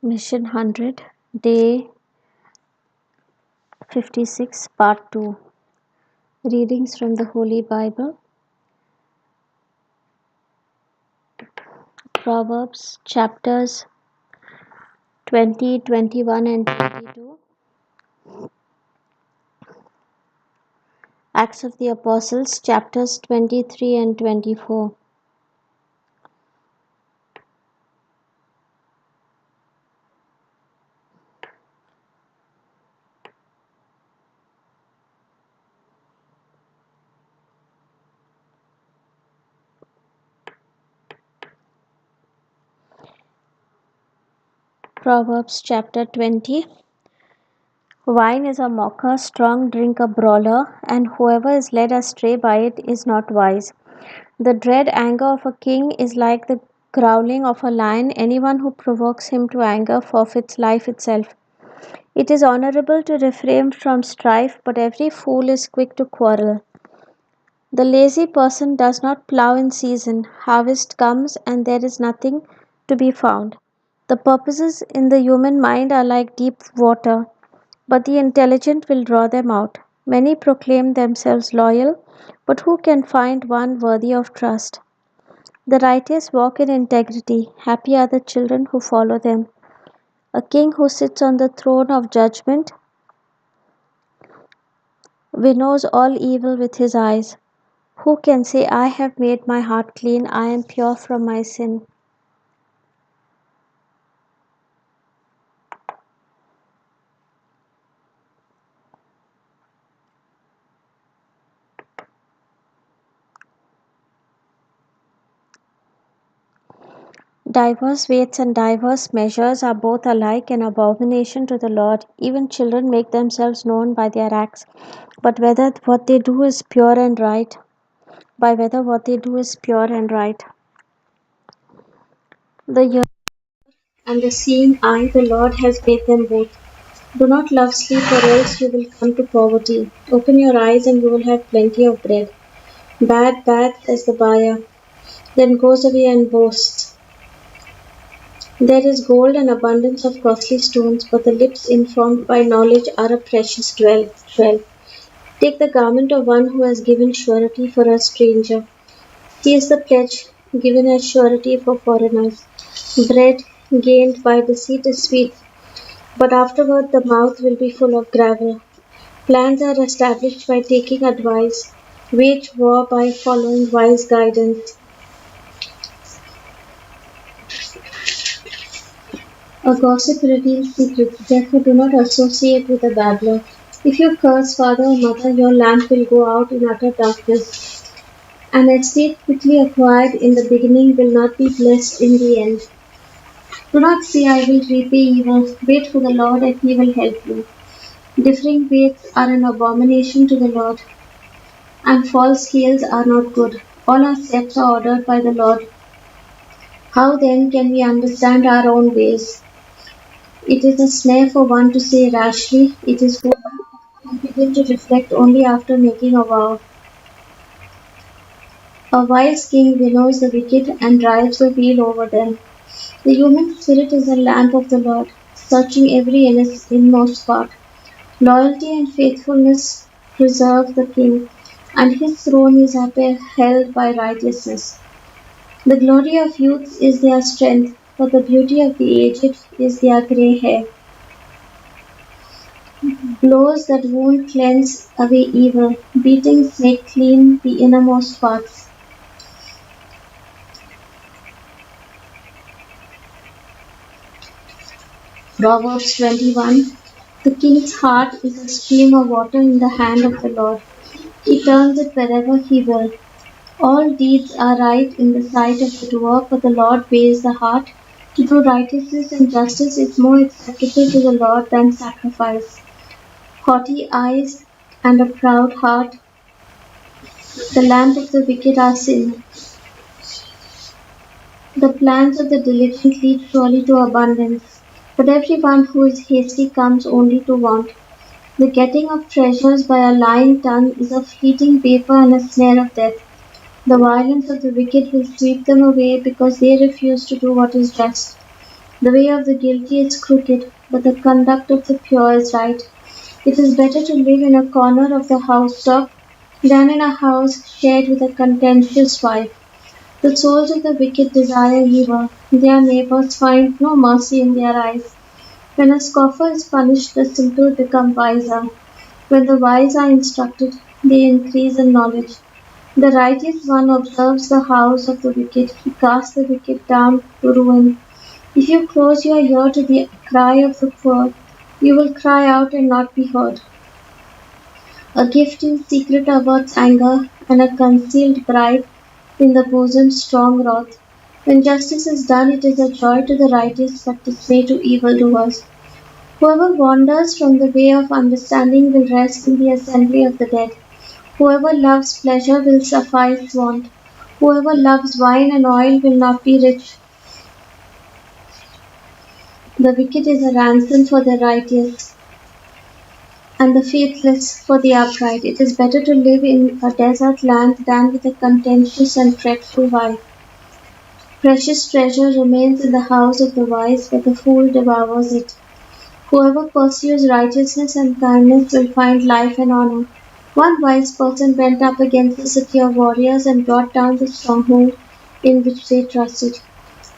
Mission 100, Day 56, Part 2. Readings from the Holy Bible. Proverbs Chapters 20, 21 and 22. Acts of the Apostles Chapters 23 and 24. Proverbs chapter 20. Wine is a mocker, strong drink a brawler, and whoever is led astray by it is not wise. The dread anger of a king is like the growling of a lion. Anyone who provokes him to anger forfeits life itself. It is honorable to refrain from strife, but every fool is quick to quarrel. The lazy person does not plow in season. Harvest comes, and there is nothing to be found. The purposes in the human mind are like deep water, but the intelligent will draw them out. Many proclaim themselves loyal, but who can find one worthy of trust? The righteous walk in integrity. Happy are the children who follow them. A king who sits on the throne of judgment winnows all evil with his eyes. Who can say, I have made my heart clean, I am pure from my sin? Diverse weights and diverse measures are both alike an abomination to the Lord. Even children make themselves known by their acts. But whether what they do is pure and right, by whether what they do is pure and right. The hearing and the seeing eye, the Lord has made them both. Do not love sleep, or else you will come to poverty. Open your eyes, and you will have plenty of bread. Bad, bad, says the buyer, then goes away and boasts. There is gold and abundance of costly stones, but the lips informed by knowledge are a precious jewel. Take the garment of one who has given surety for a stranger. He is the pledge given as surety for foreigners. Bread gained by deceit is sweet, but afterward the mouth will be full of gravel. Plans are established by taking advice. Wage war by following wise guidance. A gossip reveals secrets, therefore do not associate with a babbler. If you curse father or mother, your lamp will go out in utter darkness. An estate quickly acquired in the beginning will not be blessed in the end. Do not say, I will repay evil. Wait for the Lord, and he will help you. Differing weights are an abomination to the Lord, and false scales are not good. All our steps are ordered by the Lord. How then can we understand our own ways? It is a snare for one to say rashly. It is for one to begin to reflect only after making a vow. A wise king winnows the wicked and drives the wheel over them. The human spirit is the lamp of the Lord, searching every inmost part. Loyalty and faithfulness preserve the king, and his throne is upheld by righteousness. The glory of youth is their strength, but the beauty of the aged is their grey hair. Blows that wound cleanse away evil, beatings make clean the innermost parts. Proverbs 21. The king's heart is a stream of water in the hand of the Lord. He turns it wherever he will. All deeds are right in the sight of the doer, but the Lord weighs the heart. To do righteousness and justice is more acceptable to the Lord than sacrifice. Haughty eyes and a proud heart, the lamp of the wicked are sin. The plans of the diligent lead surely to abundance, but everyone who is hasty comes only to want. The getting of treasures by a lying tongue is a fleeting vapor and a snare of death. The violence of the wicked will sweep them away because they refuse to do what is just. The way of the guilty is crooked, but the conduct of the pure is right. It is better to live in a corner of the housetop than in a house shared with a contentious wife. The souls of the wicked desire evil. Their neighbors find no mercy in their eyes. When a scoffer is punished, the simple become wiser. When the wise are instructed, they increase in knowledge. The righteous one observes the house of the wicked. He casts the wicked down to ruin. If you close your ear to the cry of the poor, you will cry out and not be heard. A gift in secret averts anger, and a concealed bribe in the bosom strong wrath. When justice is done, it is a joy to the righteous, but dismay to evildoers. Whoever wanders from the way of understanding will rest in the assembly of the dead. Whoever loves pleasure will suffice want. Whoever loves wine and oil will not be rich. The wicked is a ransom for the righteous, and the faithless for the upright. It is better to live in a desert land than with a contentious and fretful wife. Precious treasure remains in the house of the wise, but the fool devours it. Whoever pursues righteousness and kindness will find life and honor. One wise person went up against the city of warriors and brought down the stronghold in which they trusted.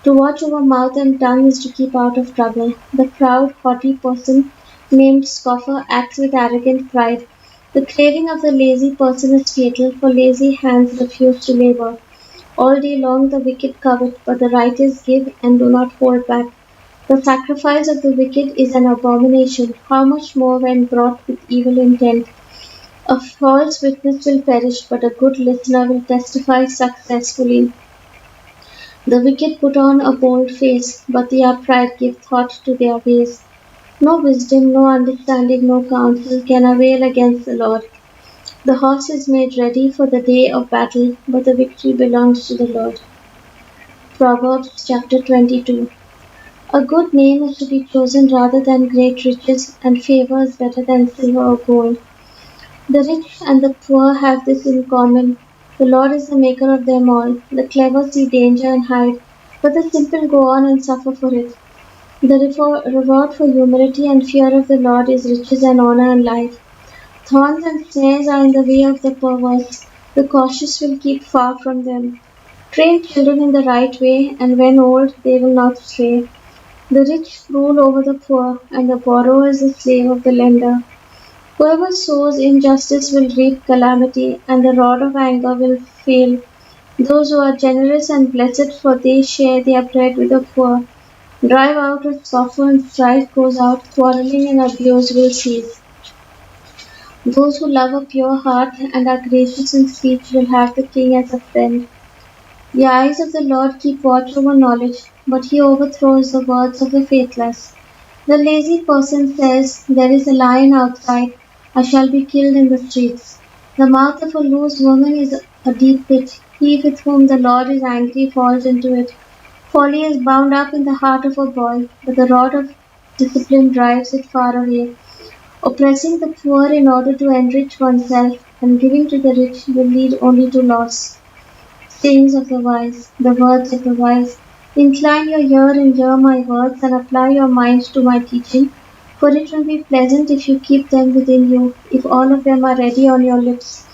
To watch over mouth and tongue is to keep out of trouble. The proud, haughty person named scoffer acts with arrogant pride. The craving of the lazy person is fatal, for lazy hands refuse to labor. All day long the wicked covet, but the righteous give and do not hold back. The sacrifice of the wicked is an abomination, how much more when brought with evil intent. A false witness will perish, but a good listener will testify successfully. The wicked put on a bold face, but the upright give thought to their ways. No wisdom, no understanding, no counsel can avail against the Lord. The horse is made ready for the day of battle, but the victory belongs to the Lord. Proverbs chapter 22. A good name is to be chosen rather than great riches, and favor is better than silver or gold. The rich and the poor have this in common. The Lord is the maker of them all. The clever see danger and hide, but the simple go on and suffer for it. The reward for humility and fear of the Lord is riches and honor and life. Thorns and snares are in the way of the perverse. The cautious will keep far from them. Train children in the right way, and when old, they will not stray. The rich rule over the poor, and the borrower is the slave of the lender. Whoever sows injustice will reap calamity, and the rod of anger will fail. Those who are generous and blessed, for they share their bread with the poor. Drive out a scoffer and strife goes out, quarreling and abuse will cease. Those who love a pure heart and are gracious in speech will have the king as a friend. The eyes of the Lord keep watch over knowledge, but he overthrows the words of the faithless. The lazy person says, there is a lion outside, I shall be killed in the streets. The mouth of a loose woman is a deep pit. He with whom the Lord is angry falls into it. Folly is bound up in the heart of a boy, but the rod of discipline drives it far away. Oppressing the poor in order to enrich oneself and giving to the rich will lead only to loss. Sayings of the wise, the words of the wise. Incline your ear and hear my words, and apply your mind to my teaching, for it will be pleasant if you keep them within you, if all of them are ready on your lips,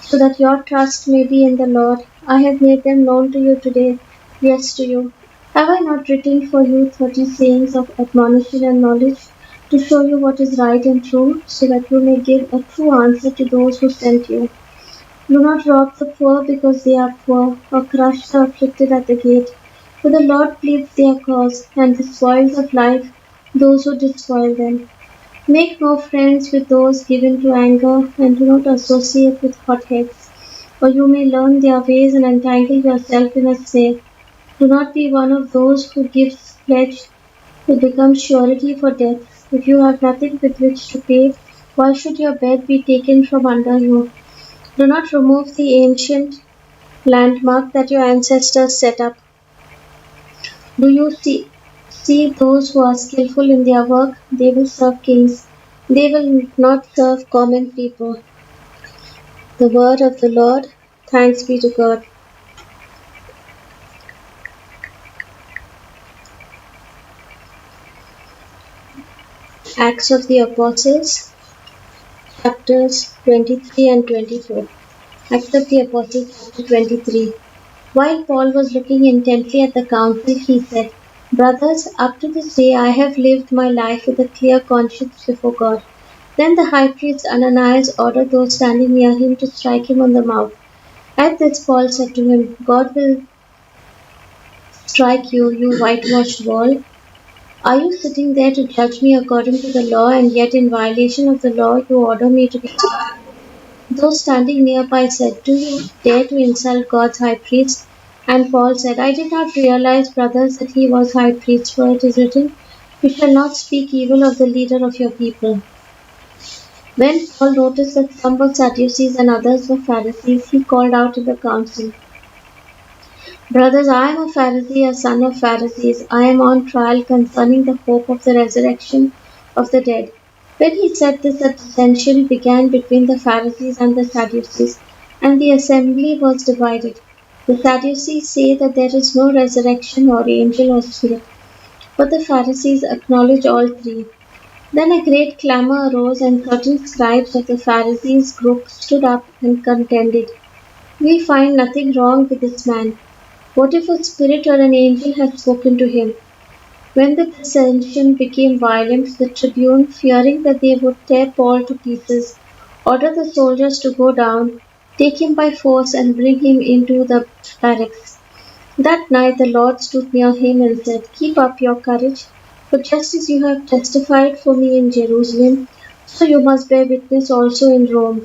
so that your trust may be in the Lord. I have made them known to you today, yes to you. Have I not written for you 30 sayings of admonition and knowledge, to show you what is right and true, so that you may give a true answer to those who sent you? Do not rob the poor because they are poor, or crush the afflicted at the gate. For the Lord pleads their cause, and the spoils of life those who despoil them. Make no friends with those given to anger, and do not associate with hotheads, or you may learn their ways and entangle yourself in a snare. Do not be one of those who gives pledge to become surety for death. If you have nothing with which to pay, why should your bed be taken from under you? Do not remove the ancient landmark that your ancestors set up. Do you see those who are skillful in their work? They will serve kings. They will not serve common people. The word of the Lord. Thanks be to God. Acts of the Apostles, chapters 23 and 24. Acts of the Apostles, chapter 23. While Paul was looking intently at the council, he said, "Brothers, up to this day I have lived my life with a clear conscience before God." Then the high priest Ananias ordered those standing near him to strike him on the mouth. At this, Paul said to him, "God will strike you, you whitewashed wall. Are you sitting there to judge me according to the law, and yet in violation of the law you order me to be killed?" Those standing nearby said, "Do you dare to insult God's high priest?" And Paul said, "I did not realize, brothers, that he was high priest, for it is written, 'You shall not speak evil of the leader of your people.'" When Paul noticed that some were Sadducees and others were Pharisees, he called out in the council, "Brothers, I am a Pharisee, a son of Pharisees. I am on trial concerning the hope of the resurrection of the dead." When he said this, a dissension began between the Pharisees and the Sadducees, and the assembly was divided. The Sadducees say that there is no resurrection or angel or spirit, but the Pharisees acknowledge all three. Then a great clamor arose, and certain scribes of the Pharisees' group stood up and contended, "We find nothing wrong with this man. What if a spirit or an angel had spoken to him?" When the dissension became violent, the tribune, fearing that they would tear Paul to pieces, ordered the soldiers to go down, take him by force, and bring him into the barracks. That night the Lord stood near him and said, "Keep up your courage, for just as you have testified for me in Jerusalem, so you must bear witness also in Rome."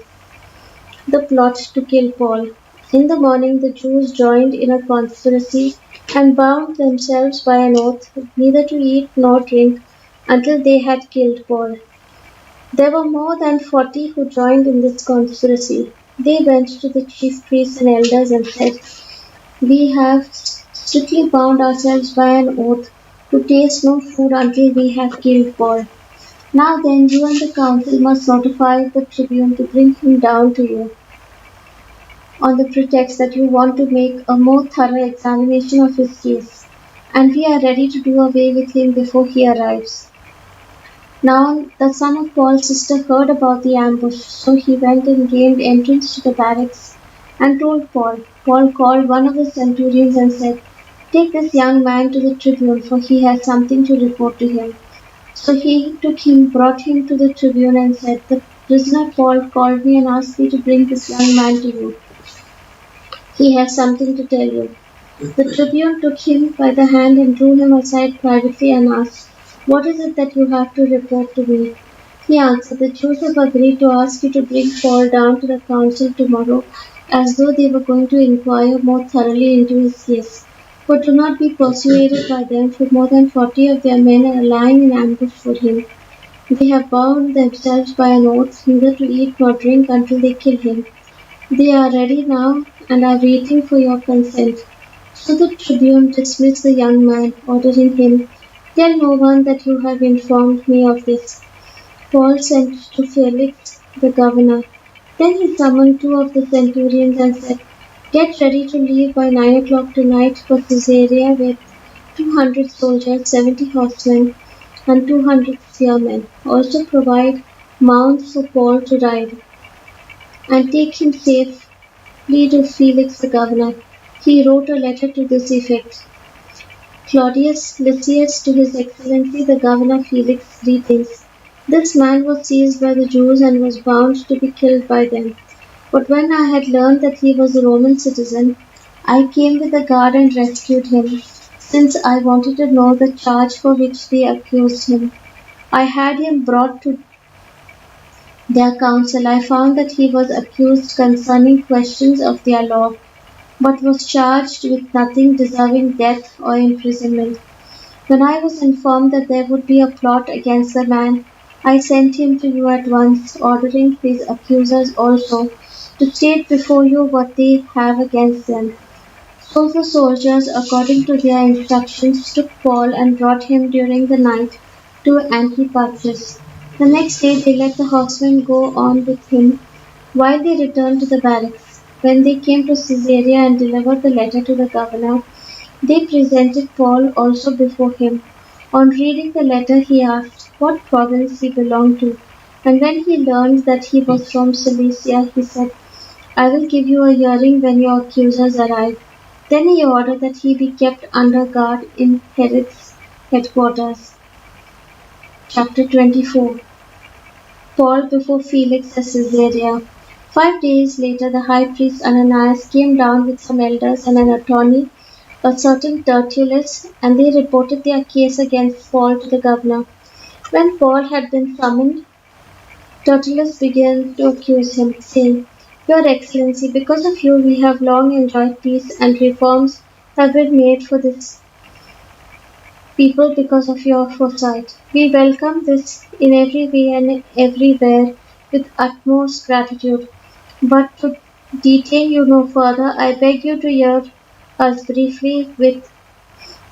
The plot to kill Paul. In the morning the Jews joined in a conspiracy and bound themselves by an oath neither to eat nor drink until they had killed Paul. There were more than 40 who joined in this conspiracy. They went to the chief priests and elders and said, "We have strictly bound ourselves by an oath to taste no food until we have killed Paul. Now then, you and the council must notify the tribune to bring him down to you, on the pretext that you want to make a more thorough examination of his case, and we are ready to do away with him before he arrives." Now the son of Paul's sister heard about the ambush, so he went and gained entrance to the barracks and told Paul. Paul called one of the centurions and said, "Take this young man to the tribune, for he has something to report to him." So he took him, brought him to the tribune, and said, "The prisoner Paul called me and asked me to bring this young man to you. He has something to tell you." The tribune took him by the hand and drew him aside privately and asked, "What is it that you have to report to me?" He answered, "The Jews have agreed to ask you to bring Paul down to the council tomorrow, as though they were going to inquire more thoroughly into his case. But do not be persuaded by them, for more than 40 of their men are lying in ambush for him. They have bound themselves by an oath neither to eat nor drink until they kill him. They are ready now and are waiting for your consent." So the tribune dismissed the young man, ordering him, "Tell no one that you have informed me of this." Paul sent to Felix the governor. Then he summoned two of the centurions and said, "Get ready to leave by 9 o'clock tonight for Caesarea with 200 soldiers, 70 horsemen, and 200 spearmen. Also provide mounts for Paul to ride, and take him safely to Felix the governor." He wrote a letter to this effect: "Claudius Lysias, to His Excellency the Governor Felix, greetings. This man was seized by the Jews and was bound to be killed by them. But when I had learned that he was a Roman citizen, I came with a guard and rescued him, since I wanted to know the charge for which they accused him. I had him brought to their council. I found that he was accused concerning questions of their law, but was charged with nothing deserving death or imprisonment. When I was informed that there would be a plot against the man, I sent him to you at once, ordering his accusers also to state before you what they have against them." So the soldiers, according to their instructions, took Paul and brought him during the night to Antipatris. The next day they let the horsemen go on with him while they returned to the barracks. When they came to Caesarea and delivered the letter to the governor, they presented Paul also before him. On reading the letter, he asked, what province he belonged to. And when he learned that he was from Cilicia, he said, I will give you a hearing when your accusers arrive. Then he ordered that he be kept under guard in Herod's headquarters. Chapter 24. Paul before Felix at Caesarea. 5 days later, the high priest Ananias came down with some elders and an attorney, a certain Tertullus, and they reported their case against Paul to the governor. When Paul had been summoned, Tertullus began to accuse him, saying, Your Excellency, because of you we have long enjoyed peace, and reforms have been made for this people because of your foresight. We welcome this in every way and everywhere with utmost gratitude. But to detain you no further, I beg you to hear us briefly with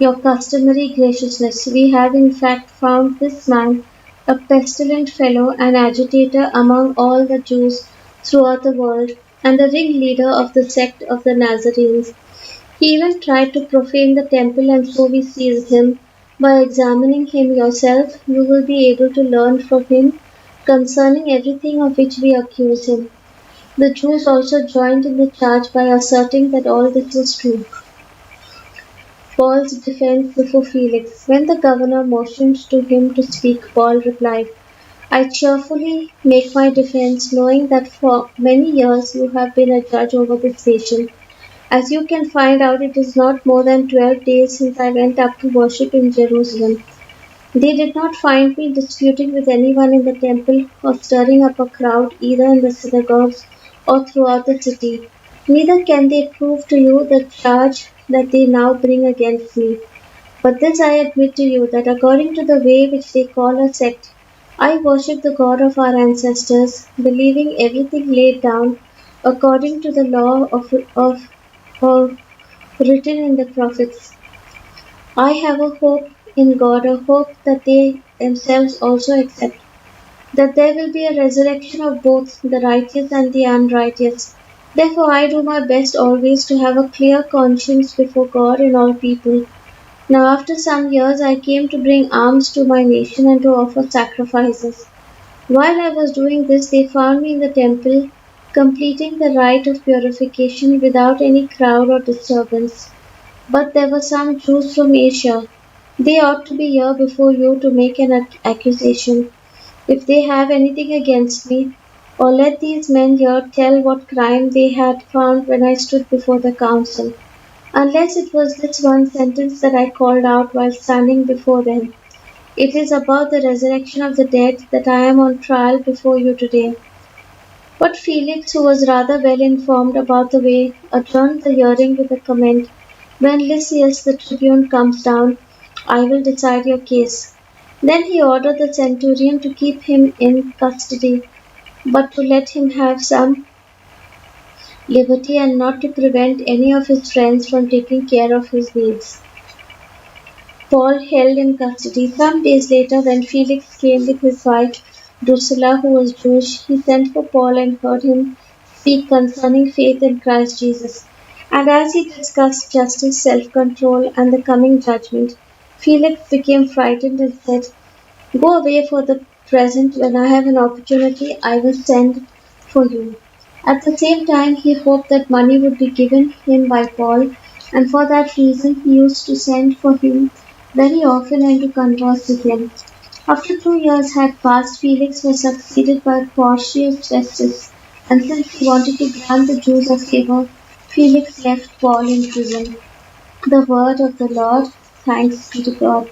your customary graciousness. We have in fact found this man a pestilent fellow, an agitator among all the Jews throughout the world, and the ringleader of the sect of the Nazarenes. He even tried to profane the temple, and so we seized him. By examining him yourself, you will be able to learn from him concerning everything of which we accuse him. The Jews also joined in the charge by asserting that all this was true. Paul's defense before Felix. When the governor motioned to him to speak, Paul replied, I cheerfully make my defense, knowing that for many years you have been a judge over this nation. As you can find out, it is not more than 12 days since I went up to worship in Jerusalem. They did not find me disputing with anyone in the temple or stirring up a crowd either in the synagogues or throughout the city. Neither can they prove to you the charge that they now bring against me. But this I admit to you, that according to the way which they call a sect, I worship the God of our ancestors, believing everything laid down according to the law of written in the prophets. I have a hope in God, a hope that they themselves also accept, that there will be a resurrection of both the righteous and the unrighteous. Therefore, I do my best always to have a clear conscience before God and all people. Now, after some years, I came to bring alms to my nation and to offer sacrifices. While I was doing this, they found me in the temple, completing the rite of purification without any crowd or disturbance. But there were some Jews from Asia. They ought to be here before you to make an accusation, if they have anything against me. Or let these men here tell what crime they had found when I stood before the council. Unless it was this one sentence that I called out while standing before them. It is about the resurrection of the dead that I am on trial before you today. But Felix, who was rather well informed about the way, adjourned the hearing with the comment, When Lysias the tribune comes down, I will decide your case. Then he ordered the centurion to keep him in custody, but to let him have some liberty and not to prevent any of his friends from taking care of his needs. Paul held in custody. Some days later, when Felix came with his wife Drusilla, who was Jewish, he sent for Paul and heard him speak concerning faith in Christ Jesus. And as he discussed justice, self control, and the coming judgment, Felix became frightened and said, Go away for the present. When I have an opportunity, I will send for you. At the same time, he hoped that money would be given him by Paul, and for that reason he used to send for him very often and to converse with him. After 2 years had passed, Felix was succeeded by Porcius Festus, and since he wanted to grant the Jews a favor, Felix left Paul in prison. The word of the Lord. Thanks be to God.